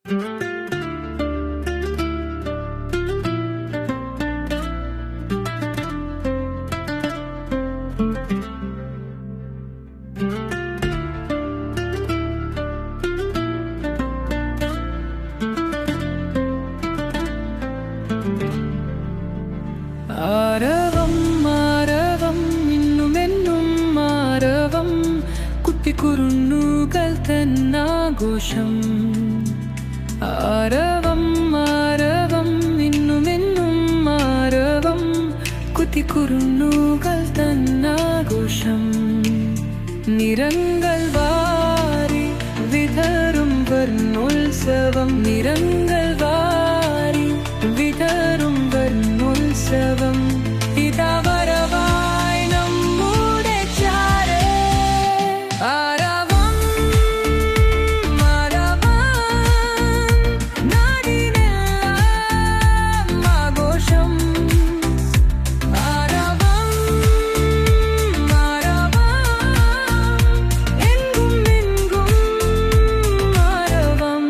ആരവം ആരവം ഇന്നുമെന്നും ആരവം കുട്ടിക്കുറുന്നുകൾ തന്നാഘോഷം. ആരവം ആരവം ഇന്നുമെന്നും ആരവം കുട്ടിക്കുറുന്നുകൾ തന്നാഘോഷം. നിറങ്ങൾ വാരി വിതറും വർണ്ണോത്സവം. നിറങ്ങൾ വാരി വിതറും വർണ്ണോത്സവം. ഇതാ വരവായി നമ്മുടെ ചാരേ. ആരവം ആരവം നാടിനെല്ലാം ആഘോഷം. ആരവം ആരവം എങ്കും എങ്കും ആരവം.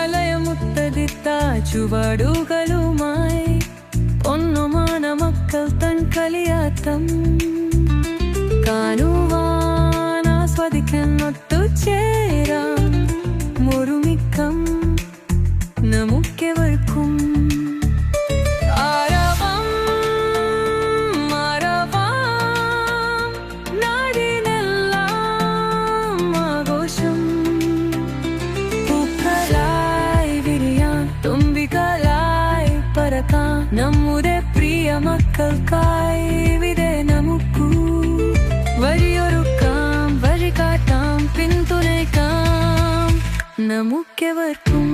വിദ്യാലയമുത്തതിത്ത ചുവടുകളുമായി ഒന്നുമാണ് മക്കൾ തൻ കളിയാട്ടം. കാണുവാൻ ആസ്വദിക്കാൻ ഒത്തുചേരാൻ ഒരുമിക്കം നമുക്കെവർക്കും. ആരവം ആരവം നാടിനെല്ലാം ആഘോഷം. പൂക്കളായി വിരിയാൻ തുമ്പികളായി പറക്കാൻ നമ്മുടെ പ്രിയ മക്കൾക്കായി ഇവിടെ നമുക്കു വഴിയൊരുക്കാം, വഴി കാട്ടാം, പിന്തുണയ്ക്കാം നമുക്കെവർക്കും.